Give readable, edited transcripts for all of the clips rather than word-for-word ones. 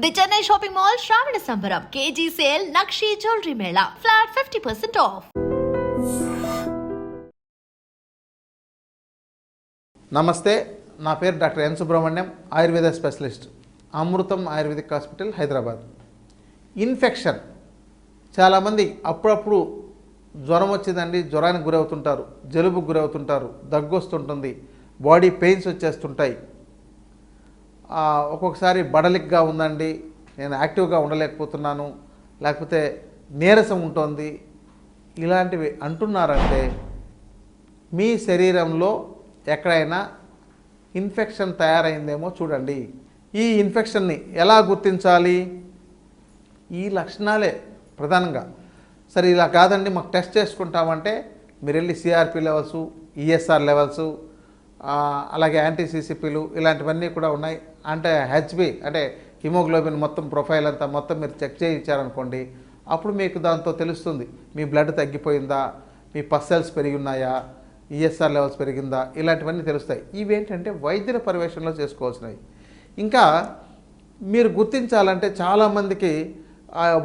The Chennai shopping mall శ్రావణ సంబరం KG sale నక్షి జ్యువెలరీ మేళా ఫ్లాట్ 50% ఆఫ్. నమస్తే, నా పేరు doctor N Subrahmanyam, Ayurveda specialist, Amrutham ayurvedic hospital, Hyderabad. Infection చాలామంది అప్పుడప్పుడు జ్వరం వచ్చిందండి, జ్వరానికి గురవుతుంటారు, జలుబుకు గురవుతుంటారు, దగ్గు వస్తుంటుంది, బాడీ పెయిన్స్ వచ్చేస్తుంటాయి. ఒక్కొక్కసారి బడలిగ్గా ఉందండి, నేను యాక్టివ్గా ఉండలేకపోతున్నాను, లేకపోతే నీరసం ఉంటుంది, ఇలాంటివి అంటున్నారంటే మీ శరీరంలో ఎక్కడైనా ఇన్ఫెక్షన్ తయారైందేమో చూడండి. ఈ ఇన్ఫెక్షన్ని ఎలా గుర్తించాలి? ఈ లక్షణాలే ప్రధానంగా. సరే ఇలా కాదండి, మాకు టెస్ట్ చేసుకుంటామంటే మీరు వెళ్ళి సిఆర్పి లెవెల్స్, ఈఎస్ఆర్ లెవెల్స్, అలాగే యాంటీసీసీపీలు ఇలాంటివన్నీ కూడా ఉన్నాయి. అంటే హెచ్బి అంటే హిమోగ్లోబిన్ మొత్తం ప్రొఫైల్ అంతా మొత్తం మీరు చెక్ చేయించారనుకోండి, అప్పుడు మీకు దాంతో తెలుస్తుంది మీ బ్లడ్ తగ్గిపోయిందా, మీ పస్సెల్స్ పెరిగి ఉన్నాయా, ఈఎస్ఆర్ లెవెల్స్ పెరిగిందా, ఇలాంటివన్నీ తెలుస్తాయి. ఇవేంటంటే వైద్యుల పర్యవేక్షణలో చేసుకోవాల్సినవి. ఇంకా మీరు గుర్తించాలంటే చాలామందికి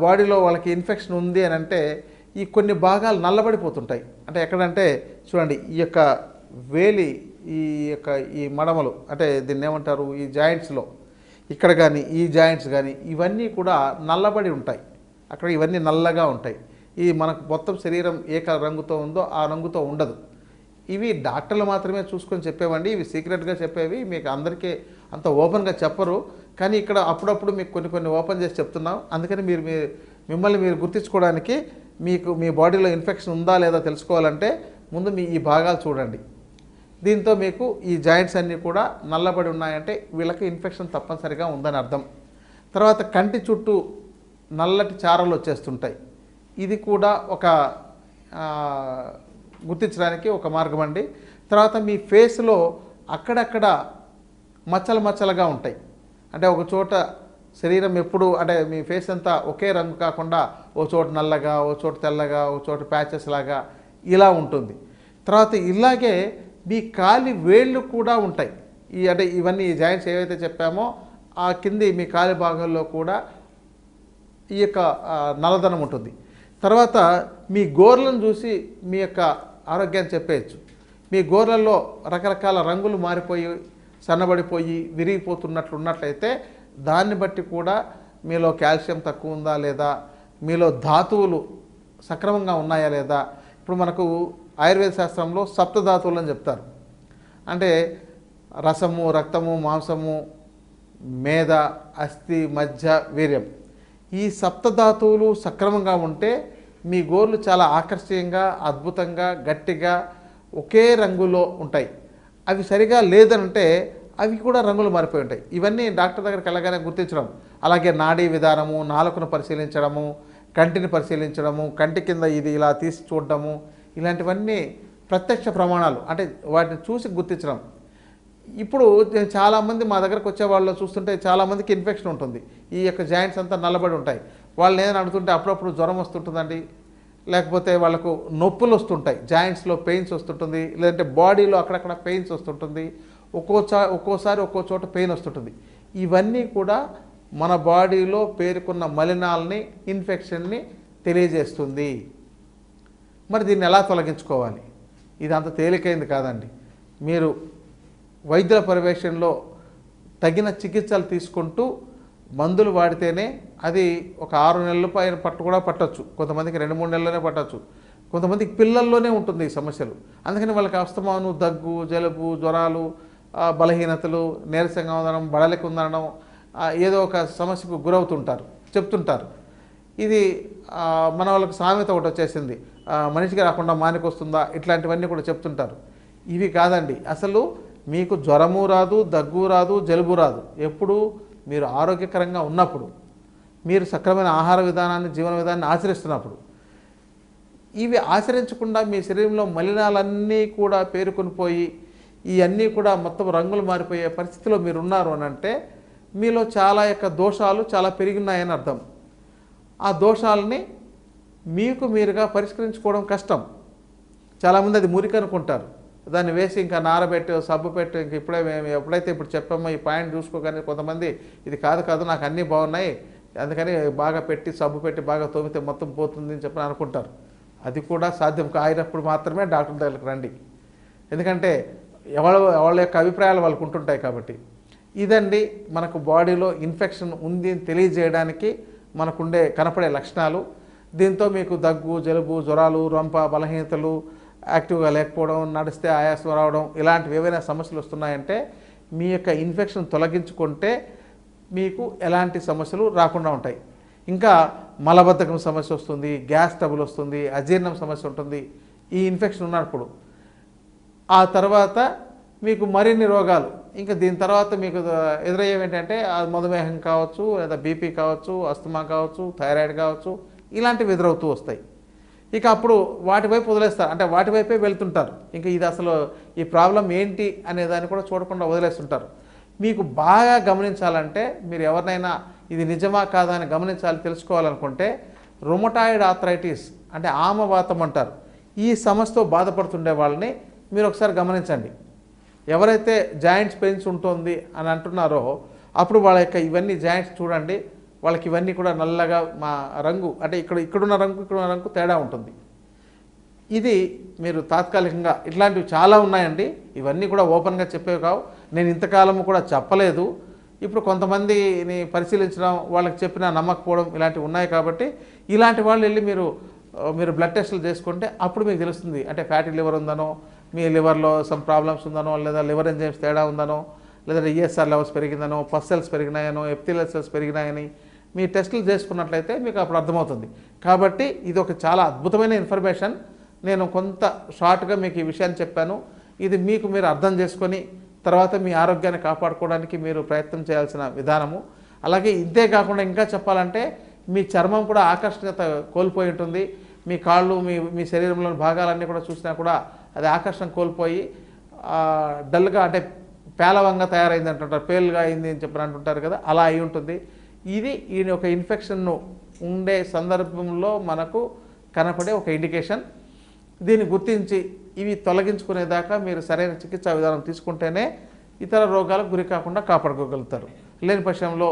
బాడీలో వాళ్ళకి ఇన్ఫెక్షన్ ఉంది అని అంటే ఈ కొన్ని భాగాలు నల్లబడిపోతుంటాయి. అంటే ఎక్కడంటే చూడండి, ఈ యొక్క వేలి, ఈ మడమలు, అంటే దీన్ని ఏమంటారు, ఈ జాయింట్స్లో ఇక్కడ కానీ ఈ జాయింట్స్ కానీ ఇవన్నీ కూడా నల్లబడి ఉంటాయి. అక్కడ ఇవన్నీ నల్లగా ఉంటాయి. ఈ మనకు మొత్తం శరీరం ఏ రంగుతో ఉందో ఆ రంగుతో ఉండదు. ఇవి డాక్టర్లు మాత్రమే చూసుకొని చెప్పేవండి. ఇవి సీక్రెట్గా చెప్పేవి, మీకు అందరికీ అంత ఓపెన్గా చెప్పరు. కానీ ఇక్కడ అప్పుడప్పుడు మీకు కొన్ని ఓపెన్ చేసి చెప్తున్నాం. అందుకని మిమ్మల్ని మీరు గుర్తించుకోవడానికి, మీకు మీ బాడీలో ఇన్ఫెక్షన్ ఉందా లేదా తెలుసుకోవాలంటే ముందు ఈ భాగాలు చూడండి. దీంతో మీకు ఈ జాయింట్స్ అన్నీ కూడా నల్లబడి ఉన్నాయంటే వీళ్ళకి ఇన్ఫెక్షన్ తప్పనిసరిగా ఉందని అర్థం. తర్వాత కంటి చుట్టూ నల్లటి చారలు వచ్చేస్తుంటాయి. ఇది కూడా ఒక గుర్తించడానికి ఒక మార్గం అండి. తర్వాత మీ ఫేస్లో అక్కడక్కడ మచ్చలుగా ఉంటాయి. అంటే ఒక చోట శరీరం ఎప్పుడు అంటే మీ ఫేస్ అంతా ఒకే రంగు కాకుండా ఓ చోట నల్లగా, ఓ చోట తెల్లగా, ఓ చోట ప్యాచెస్ లాగా ఇలా ఉంటుంది. తర్వాత ఇలాగే మీ కాలి వేళ్ళు కూడా ఉంటాయి. అంటే ఇవన్నీ ఈ జాయింట్స్ ఏవైతే చెప్పామో ఆ కింది మీ కాలి భాగంలో కూడా ఈ యొక్క నల్లదనం ఉంటుంది. తర్వాత మీ గోర్లను చూసి మీ యొక్క ఆరోగ్యాన్ని చెప్పేయచ్చు. మీ గోర్లలో రకరకాల రంగులు మారిపోయి, సన్నబడిపోయి, విరిగిపోతున్నట్లున్నట్లయితే దాన్ని బట్టి కూడా మీలో కాల్షియం తక్కువ ఉందా లేదా, మీలో ధాతువులు సక్రమంగా ఉన్నాయా లేదా. ఇప్పుడు మనకు ఆయుర్వేద శాస్త్రంలో సప్తధాతువులు అని చెప్తారు. అంటే రసము, రక్తము, మాంసము, మేధ, అస్థి, మజ్జ, వీర్యం. ఈ సప్తధాతువులు సక్రమంగా ఉంటే మీ గోర్లు చాలా ఆకర్షణీయంగా, అద్భుతంగా, గట్టిగా ఒకే రంగులో ఉంటాయి. అవి సరిగా లేదంటే అవి కూడా రంగులు మారిపోయి ఉంటాయి. ఇవన్నీ డాక్టర్ దగ్గరికి వెళ్ళగానే గుర్తించడం. అలాగే నాడీ విధానము, నాలుకను పరిశీలించడము, కంటిని పరిశీలించడము, కంటి కింద ఇది ఇలా తీసి చూడడము, ఇలాంటివన్నీ ప్రత్యక్ష ప్రమాణాలు. అంటే వాటిని చూసి గుర్తించడం. ఇప్పుడు చాలామంది మా దగ్గరకు వచ్చే వాళ్ళు చూస్తుంటే చాలామందికి ఇన్ఫెక్షన్ ఉంటుంది. ఈ యొక్క జాయింట్స్ అంతా నల్లబడి ఉంటాయి. వాళ్ళని ఏదైనా అడుగుతుంటే అప్పుడప్పుడు జ్వరం వస్తుంటుందండి, లేకపోతే వాళ్ళకు నొప్పులు వస్తుంటాయి, జాయింట్స్లో పెయిన్స్ వస్తుంటుంది, లేదంటే బాడీలో అక్కడక్కడ పెయిన్స్ వస్తుంటుంది, ఒక్కోసారి ఒక్కో చోట పెయిన్ వస్తుంటుంది. ఇవన్నీ కూడా మన బాడీలో పేరుకున్న మలినాలని, ఇన్ఫెక్షన్ని తెలియజేస్తుంది. మరి దీన్ని ఎలా తొలగించుకోవాలి? ఇది అంత తేలికైంది కాదండి. మీరు వైద్యుల పర్యవేక్షణలో తగిన చికిత్సలు తీసుకుంటూ మందులు వాడితేనే అది ఒక 6 నెలల పైన కూడా పట్టవచ్చు. కొంతమందికి 2-3 నెలల్లోనే పట్టవచ్చు. కొంతమందికి పిల్లల్లోనే ఉంటుంది ఈ సమస్యలు. అందుకని వాళ్ళకి అస్తమాను, దగ్గు, జలుబు, జ్వరాలు, బలహీనతలు, నీరసంగా ఉండడం, బడలికి ఉండడం, ఏదో ఒక సమస్యకు గురవుతుంటారు, చెప్తుంటారు. ఇది మన వాళ్ళకి సామెత ఒకటి వచ్చేసింది, మనిషికి రాకుండా మానికి వస్తుందా, ఇట్లాంటివన్నీ కూడా చెప్తుంటారు. ఇవి కాదండి. అసలు మీకు జ్వరము రాదు, దగ్గు రాదు, జలుబు రాదు ఎప్పుడు మీరు ఆరోగ్యకరంగా ఉన్నప్పుడు, మీరు సక్రమైన ఆహార విధానాన్ని, జీవన విధానాన్ని ఆచరిస్తున్నప్పుడు. ఇవి ఆచరించకుండా మీ శరీరంలో మలినాలన్నీ కూడా పేరుకొని పోయి ఇవన్నీ కూడా మొత్తం రంగులు మారిపోయే పరిస్థితిలో మీరు ఉన్నారు అని అంటే మీలో చాలా యొక్క దోషాలు చాలా పెరిగినాయని అర్థం. ఆ దోషాలని మీకు మీరుగా పరిష్కరించుకోవడం కష్టం. చాలామంది అది మురికి అనుకుంటారు. దాన్ని వేసి ఇంకా నారబెట్టి సబ్బు పెట్టి ఇంక ఇప్పుడే మేము ఎప్పుడైతే ఇప్పుడు చెప్పామో ఈ పాయింట్ చూసుకోగానే కొంతమంది ఇది కాదు నాకు అన్నీ బాగున్నాయి అందుకని బాగా పెట్టి సబ్బు పెట్టి బాగా తోమితే మొత్తం పోతుంది అని చెప్పి అనుకుంటారు. అది కూడా సాధ్యం కాయినప్పుడు మాత్రమే డాక్టర్ దగ్గరికి రండి. ఎందుకంటే వాళ్ళ యొక్క అభిప్రాయాలు వాళ్ళకు ఉంటుంటాయి కాబట్టి. ఇదండి మనకు బాడీలో ఇన్ఫెక్షన్ ఉంది అని తెలియజేయడానికి మనకుండే కనపడే లక్షణాలు. దీంతో మీకు దగ్గు, జలుబు, జ్వరాలు, రొంప, బలహీనతలు, యాక్టివ్గా లేకపోవడం, నడిస్తే ఆయాసం రావడం ఇలాంటివి ఏవైనా సమస్యలు వస్తున్నాయంటే మీ యొక్క ఇన్ఫెక్షన్ తొలగించుకుంటే మీకు ఎలాంటి సమస్యలు రాకుండా ఉంటాయి. ఇంకా మలబద్ధకం సమస్య వస్తుంది, గ్యాస్ ట్రబుల్ వస్తుంది, అజీర్ణం సమస్య ఉంటుంది ఈ ఇన్ఫెక్షన్ ఉన్నప్పుడు. ఆ తర్వాత మీకు మరిన్ని రోగాలు ఇంకా దీని తర్వాత మీకు ఎదురయ్యేవి ఏంటంటే మధుమేహం కావచ్చు, లేదా బీపీ కావచ్చు, అస్తమా కావచ్చు, థైరాయిడ్ కావచ్చు, ఇలాంటివి ఎదురవుతూ వస్తాయి. ఇక అప్పుడు వాటి వైపు వదిలేస్తారు, అంటే వాటి వైపే వెళ్తుంటారు. ఇంకా ఇది అసలు ఈ ప్రాబ్లం ఏంటి అనే దాన్ని కూడా చూడకుండా వదిలేస్తుంటారు. మీకు బాగా గమనించాలంటే మీరు ఎవరినైనా ఇది నిజమా కాదా అని గమనించాలి, తెలుసుకోవాలనుకుంటే రుమటాయిడ్ ఆర్థరైటిస్ అంటే ఆమవాతం అంటారు. ఈ సమస్యతో బాధపడుతుండే వాళ్ళని మీరు ఒకసారి గమనించండి. ఎవరైతే జాయింట్స్ పెయిన్స్ ఉంటుంది అని అంటున్నారో అప్పుడు వాళ్ళ యొక్క ఇవన్నీ జాయింట్స్ చూడండి, వాళ్ళకి ఇవన్నీ కూడా నల్లగా మా రంగు అంటే ఇక్కడున్న రంగు తేడా ఉంటుంది. ఇది మీరు తాత్కాలికంగా ఇట్లాంటివి చాలా ఉన్నాయండి. ఇవన్నీ కూడా ఓపెన్గా చెప్పేవి కావు, నేను ఇంతకాలము కూడా చెప్పలేదు. ఇప్పుడు కొంతమందిని పరిశీలించడం, వాళ్ళకి చెప్పినా నమ్మకపోవడం ఇలాంటివి ఉన్నాయి. కాబట్టి ఇలాంటి వాళ్ళు వెళ్ళి మీరు బ్లడ్ టెస్టులు చేసుకుంటే అప్పుడు మీకు తెలుస్తుంది. అంటే ఫ్యాటీ లివర్ ఉందనో, మీ లివర్లో సమ్ ప్రాబ్లమ్స్ ఉందనో, లేదా లివర్ ఎంజైమ్స్ తేడా ఉందనో, లేదా ఈఎస్ఆర్ లెవెల్స్ పెరిగిందనో, పస్ సెల్స్ పెరిగినాయనో, ఎపిథెలియల్ సెల్స్ పెరిగినాయని మీ టెస్టులు చేసుకున్నట్లయితే మీకు అప్పుడు అర్థమవుతుంది. కాబట్టి ఇది ఒక చాలా అద్భుతమైన ఇన్ఫర్మేషన్. నేను కొంత షార్ట్గా మీకు ఈ విషయాన్ని చెప్పాను. ఇది మీరు అర్థం చేసుకొని తర్వాత మీ ఆరోగ్యాన్ని కాపాడుకోవడానికి మీరు ప్రయత్నం చేయాల్సిన విధానము. అలాగే ఇంతే కాకుండా ఇంకా చెప్పాలంటే మీ చర్మం కూడా ఆకర్షణీయత కోల్పోయి ఉంటుంది. మీ కాళ్ళు, మీ శరీరంలోని భాగాలన్నీ కూడా చూసినా కూడా అది ఆకర్షణ కోల్పోయి డల్గా అంటే పేలవంగా తయారైంది అంటుంటారు, పేలుగా అయింది అని చెప్పి అంటుంటారు కదా, అలా అయి ఉంటుంది. ఇది ఈ ఒక ఇన్ఫెక్షన్ ఉండే సందర్భంలో మనకు కనపడే ఒక ఇండికేషన్. దీన్ని గుర్తించి ఇవి తొలగించుకునేదాకా మీరు సరైన చికిత్సా విధానం తీసుకుంటేనే ఇతర రోగాలకు గురి కాకుండా కాపాడుకోగలుగుతారు. లేని పక్షంలో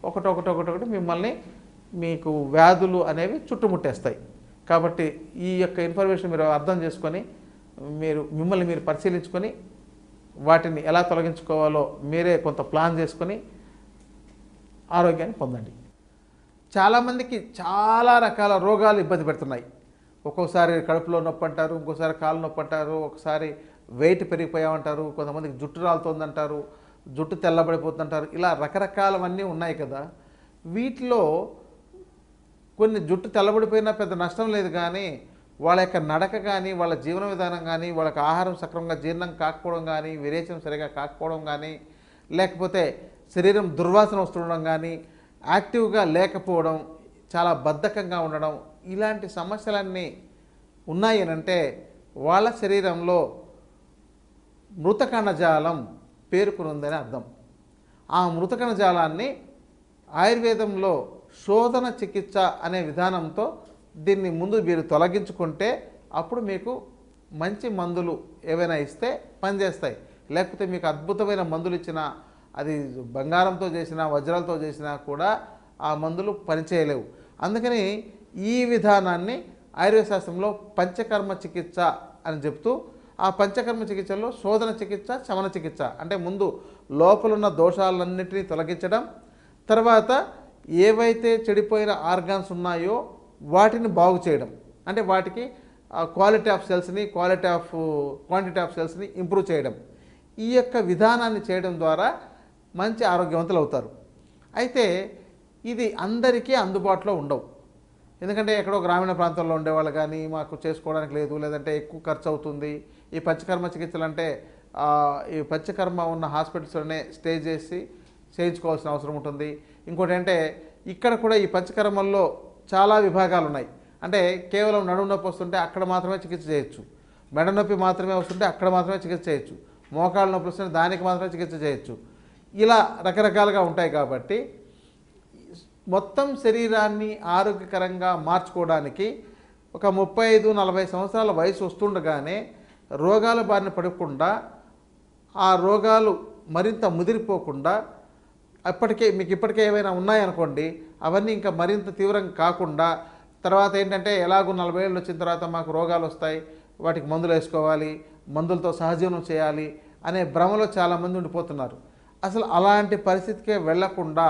ఒకటి మిమ్మల్ని మీకు వ్యాధులు అనేవి చుట్టుముట్టేస్తాయి. కాబట్టి ఈ యొక్క ఇన్ఫర్మేషన్ మీరు అర్థం చేసుకొని మిమ్మల్ని మీరు పరిశీలించుకొని వాటిని ఎలా తొలగించుకోవాలో మీరే కొంత ప్లాన్ చేసుకొని ఆరోగ్యాన్ని పొందండి. చాలామందికి చాలా రకాల రోగాలు ఇబ్బంది పెడుతున్నాయి. ఒక్కోసారి కడుపులో నొప్పి అంటారు, ఇంకోసారి కాలు నొప్పి అంటారు, ఒకసారి వెయిట్ పెరిగిపోయామంటారు, కొంతమందికి జుట్టు రాలుతోందంటారు, జుట్టు తెల్లబడిపోతుందంటారు. ఇలా రకరకాలవన్నీ ఉన్నాయి కదా. వీటిలో కొన్ని జుట్టు తెల్లబడిపోయినా పెద్ద నష్టం లేదు, కానీ వాళ్ళ యొక్క నడక కానీ, వాళ్ళ జీవన విధానం కానీ, వాళ్ళకి ఆహారం సక్రమంగా జీర్ణం కాకపోవడం కానీ, విరేచనం సరిగా కాకపోవడం కానీ, లేకపోతే శరీరం దుర్వాసన వస్తుండడం కానీ, యాక్టివ్గా లేకపోవడం, చాలా బద్ధకంగా ఉండడం, ఇలాంటి సమస్యలన్నీ ఉన్నాయి అంటే వాళ్ళ శరీరంలో మృతకణజాలం పేరుకునుందని అర్థం. ఆ మృతకణజాలాన్ని ఆయుర్వేదంలో శోధన చికిత్స అనే విధానంతో దీన్ని ముందు మీరు తొలగించుకుంటే అప్పుడు మీకు మంచి మందులు ఏవైనా ఇస్తే పనిచేస్తాయి. లేకపోతే మీకు అద్భుతమైన మందులు ఇచ్చినా, అది బంగారంతో చేసినా, వజ్రాలతో చేసినా కూడా ఆ మందులు పనిచేయలేవు. అందుకని ఈ విధానాన్ని ఆయుర్వేద శాస్త్రంలో పంచకర్మ చికిత్స అని చెప్తూ, ఆ పంచకర్మ చికిత్సలో శోధన చికిత్స, శమన చికిత్స అంటే ముందు లోపలున్న దోషాలన్నింటినీ తొలగించడం, తర్వాత ఏవైతే చెడిపోయిన ఆర్గాన్స్ ఉన్నాయో వాటిని బాగు చేయడం, అంటే వాటికి క్వాలిటీ ఆఫ్ సెల్స్ని, క్వాంటిటీ ఆఫ్ సెల్స్ని ఇంప్రూవ్ చేయడం. ఈ యొక్క విధానాన్ని చేయడం ద్వారా మంచి ఆరోగ్యవంతులు అవుతారు. అయితే ఇది అందరికీ అందుబాటులో ఉండవు. ఎందుకంటే ఎక్కడో గ్రామీణ ప్రాంతాల్లో ఉండేవాళ్ళు కానీ మాకు చేసుకోవడానికి లేదు, లేదంటే ఎక్కువ ఖర్చు అవుతుంది. ఈ పంచకర్మ చికిత్సలు అంటే ఈ పంచకర్మ ఉన్న హాస్పిటల్స్లోనే స్టే చేసి చేయించుకోవాల్సిన అవసరం ఉంటుంది. ఇంకోటి అంటే ఇక్కడ కూడా ఈ పంచకర్మల్లో చాలా విభాగాలు ఉన్నాయి. అంటే కేవలం నడుము నొప్పి వస్తుంటే అక్కడ మాత్రమే చికిత్స చేయొచ్చు, మెడ నొప్పి మాత్రమే వస్తుంటే అక్కడ మాత్రమే చికిత్స చేయొచ్చు, మోకాళ్ళ నొప్పి వస్తుంటే దానికి మాత్రమే చికిత్స చేయొచ్చు. ఇలా రకరకాలుగా ఉంటాయి. కాబట్టి మొత్తం శరీరాన్ని ఆరోగ్యకరంగా మార్చుకోవడానికి ఒక 35-40 సంవత్సరాల వయసు వస్తుండగానే రోగాల బారిన పడకుండా, ఆ రోగాలు మరింత ముదిరిపోకుండా, మీకు ఇప్పటికే ఏమైనా ఉన్నాయనుకోండి, అవన్నీ ఇంకా మరింత తీవ్రంగా కాకుండా, తర్వాత ఏంటంటే ఎలాగో 40 ఏళ్ళు వచ్చిన తర్వాత మాకు రోగాలు వస్తాయి, వాటికి మందులు వేసుకోవాలి, మందులతో సహజీవనం చేయాలి అనే భ్రమలో చాలామంది ఉండిపోతున్నారు. అసలు అలాంటి పరిస్థితికే వెళ్లకుండా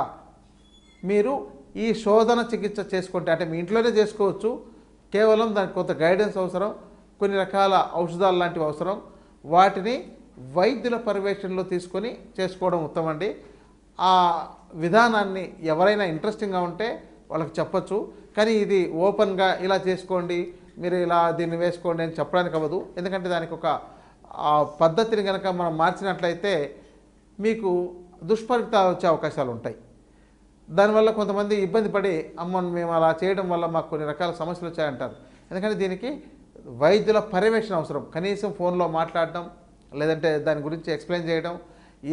మీరు ఈ శోధన చికిత్స చేసుకుంటే, అంటే మీ ఇంట్లోనే చేసుకోవచ్చు, కేవలం దానికి కొంత గైడెన్స్ అవసరం, కొన్ని రకాల ఔషధాలు లాంటివి అవసరం, వాటిని వైద్యుల పర్యవేక్షణలో తీసుకొని చేసుకోవడం ఉత్తమం అండి. ఆ విధానాన్ని ఎవరైనా ఇంట్రెస్టింగ్గా ఉంటే వాళ్ళకి చెప్పచ్చు, కానీ ఇది ఓపెన్గా ఇలా చేసుకోండి, మీరు ఇలా దీన్ని వేసుకోండి అని చెప్పడానికి అవ్వదు. ఎందుకంటే దానికి ఒక పద్ధతిని కనుక మనం మార్చినట్లయితే మీకు దుష్ఫలితాలు వచ్చే అవకాశాలు ఉంటాయి. దానివల్ల కొంతమంది ఇబ్బంది పడి, అమ్మ మేము అలా చేయడం వల్ల మాకు కొన్ని రకాల సమస్యలు వచ్చాయంటారు. ఎందుకంటే దీనికి వైద్యుల పర్యవేక్షణ అవసరం. కనీసం ఫోన్లో మాట్లాడడం, లేదంటే దాని గురించి ఎక్స్ప్లెయిన్ చేయడం,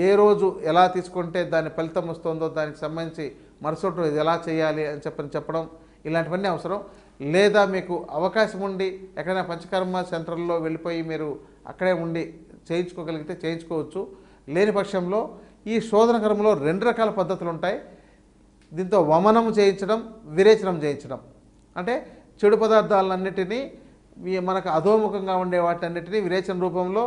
ఏ రోజు ఎలా తీసుకుంటే దాని ఫలితం వస్తుందో దానికి సంబంధించి మరుసటి రోజు ఎలా చేయాలి అని చెప్పడం, ఇలాంటివన్నీ అవసరం. లేదా మీకు అవకాశం ఉండి ఎక్కడైనా పంచకర్మ సెంటర్లో వెళ్ళిపోయి మీరు అక్కడే ఉండి చేయించుకోగలిగితే చేయించుకోవచ్చు. లేని పక్షంలో ఈ శోధన క్రమంలో 2 రకాల పద్ధతులు ఉంటాయి. దీంతో వమనం చేయించడం, విరేచనం చేయించడం. అంటే చెడు పదార్థాలన్నిటినీ మనకు అధోముఖంగా ఉండే వాటన్నిటినీ విరేచన రూపంలో,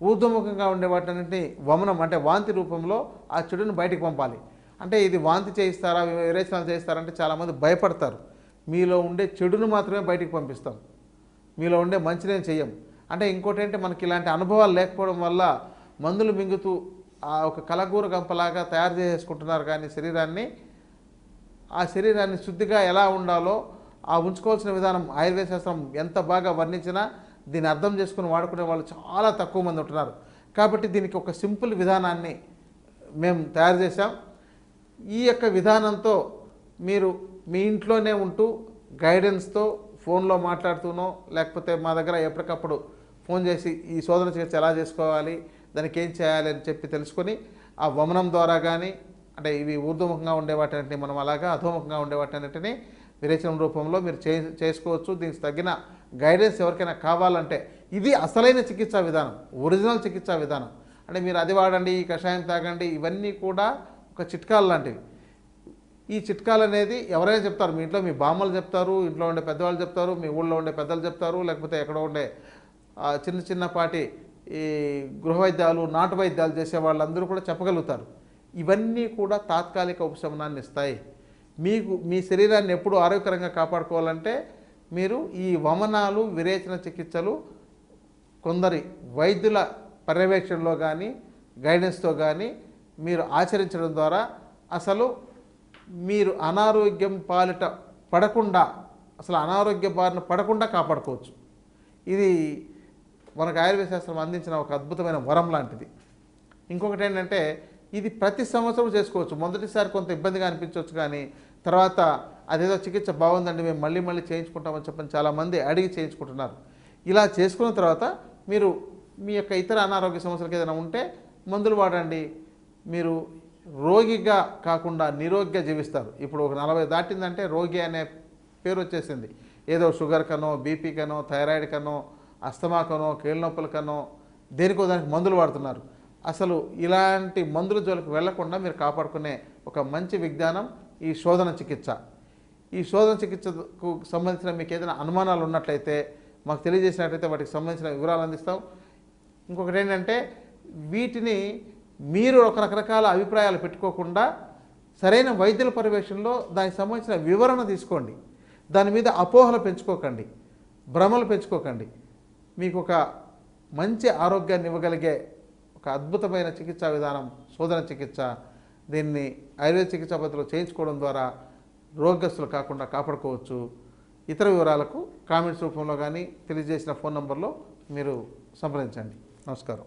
ఊర్ధ్వముఖంగా ఉండే వాటన్నిటినీ వమనం అంటే వాంతి రూపంలో ఆ చెడుని బయటికి పంపాలి. అంటే ఇది వాంతి చేయిస్తారా, విరేచనాలు చేయిస్తారా అంటే చాలామంది భయపడతారు. మీలో ఉండే చెడును మాత్రమే బయటికి పంపిస్తాం, మీలో ఉండే మంచినే చెయ్యం. అంటే ఇంకోటి ఏంటి, మనకి ఇలాంటి అనుభవాలు లేకపోవడం వల్ల మందులు మింగుతూ ఆ ఒక కలగూర గంపలాగా తయారు చేసుకుంటున్నారు. కానీ ఆ శరీరాన్ని శుద్ధిగా ఎలా ఉండాలో ఆ ఉంచుకోవాల్సిన విధానం ఆయుర్వేద శాస్త్రం ఎంత బాగా వర్ణించినా దీన్ని అర్థం చేసుకుని వాడుకునే వాళ్ళు చాలా తక్కువ మంది ఉంటున్నారు. కాబట్టి దీనికి ఒక సింపుల్ విధానాన్ని మేము తయారు చేశాం. ఈ యొక్క విధానంతో మీరు మీ ఇంట్లోనే ఉంటూ గైడెన్స్తో ఫోన్లో మాట్లాడుతూనో, లేకపోతే మా దగ్గర ఎప్పటికప్పుడు ఫోన్ చేసి ఈ శోధన చికిత్స ఎలా చేసుకోవాలి, దానికి ఏం చేయాలి అని చెప్పి తెలుసుకొని ఆ వమనం ద్వారా కానీ, అంటే ఇవి ఊర్ధ్వముఖంగా ఉండే వాటన్నిటిని మనం అలాగా అధోముఖంగా ఉండే వాటన్నిటిని విరేచనం రూపంలో మీరు చేసుకోవచ్చు. దీనికి తగిన గైడెన్స్ ఎవరికైనా కావాలంటే ఇది అసలైన చికిత్సా విధానం, ఒరిజినల్ చికిత్సా విధానం. అంటే మీరు అది వాడండి, ఈ కషాయం తాగండి, ఇవన్నీ కూడా ఒక చిట్కాలు లాంటివి. ఈ చిట్కాలు అనేది ఎవరైనా చెప్తారు, మీ ఇంట్లో మీ బామ్మలు చెప్తారు, ఇంట్లో ఉండే పెద్దవాళ్ళు చెప్తారు, మీ ఊళ్ళో ఉండే పెద్దలు చెప్తారు, లేకపోతే ఎక్కడో ఉండే చిన్నపాటి ఈ గృహ వైద్యాలు, నాటు వైద్యాలు చేసే వాళ్ళందరూ కూడా చెప్పగలుగుతారు. ఇవన్నీ కూడా తాత్కాలిక ఉపశమనాన్ని ఇస్తాయి. మీ శరీరాన్ని ఎప్పుడు ఆరోగ్యకరంగా కాపాడుకోవాలంటే మీరు ఈ వమనాలు, విరేచన చికిత్సలు కొందరి వైద్యుల పర్యవేక్షణలో కానీ, గైడెన్స్తో కానీ మీరు ఆచరించడం ద్వారా అసలు మీరు అనారోగ్యం పాలిట పడకుండా, అసలు అనారోగ్య బారిన పడకుండా కాపాడుకోవచ్చు. ఇది మనకు ఆయుర్వేద శాస్త్రం అందించిన ఒక అద్భుతమైన వరం లాంటిది. ఇంకొకటి ఏంటంటే ఇది ప్రతి సంవత్సరం చేసుకోవచ్చు. మొదటిసారి కొంత ఇబ్బందిగా అనిపించవచ్చు, కానీ తర్వాత అదేదో చికిత్స బాగుందండి మేము మళ్ళీ చేయించుకుంటామని చెప్పని చాలామంది అడిగి చేయించుకుంటున్నారు. ఇలా చేసుకున్న తర్వాత మీరు మీ యొక్క ఇతర అనారోగ్య సమస్యలకు ఏదైనా ఉంటే మందులు వాడండి. మీరు రోగిగా కాకుండా నిరోగిగా జీవిస్తారు. ఇప్పుడు ఒక 40 దాటిందంటే రోగి అనే పేరు వచ్చేసింది. ఏదో షుగర్ కనో, బీపీ కనో, థైరాయిడ్ కనో, అస్తమా కనో, కీళ్ళ నొప్పుల కనో దేనికో దానికి మందులు వాడుతున్నారు. అసలు ఇలాంటి మందుల జోలికి వెళ్లకుండా మీరు కాపాడుకునే ఒక మంచి విజ్ఞానం ఈ శోధన చికిత్స. ఈ శోధన చికిత్సకు సంబంధించిన మీకు ఏదైనా అనుమానాలు ఉన్నట్లయితే మాకు తెలియజేసినట్లయితే వాటికి సంబంధించిన వివరాలు అందిస్తాం. ఇంకొకటి ఏంటంటే వీటిని మీరు ఒక రకరకాల అభిప్రాయాలు పెట్టుకోకుండా సరైన వైద్యుల పర్యవేక్షణలో దానికి సంబంధించిన వివరణ తీసుకోండి. దాని మీద అపోహలు పెంచుకోకండి, భ్రమలు పెంచుకోకండి. మీకు ఒక మంచి ఆరోగ్యాన్ని ఇవ్వగలిగే ఒక అద్భుతమైన చికిత్సా విధానం శోధన చికిత్స. దీన్ని ఆయుర్వేద చికిత్సా పద్ధతిలో చేయించుకోవడం ద్వారా రోగగ్రస్తులు కాకుండా కాపాడుకోవచ్చు. ఇతర వివరాలకు కామెంట్స్ రూపంలో కానీ తెలియజేసిన ఫోన్ నంబర్లో మీరు సంప్రదించండి. నమస్కారం.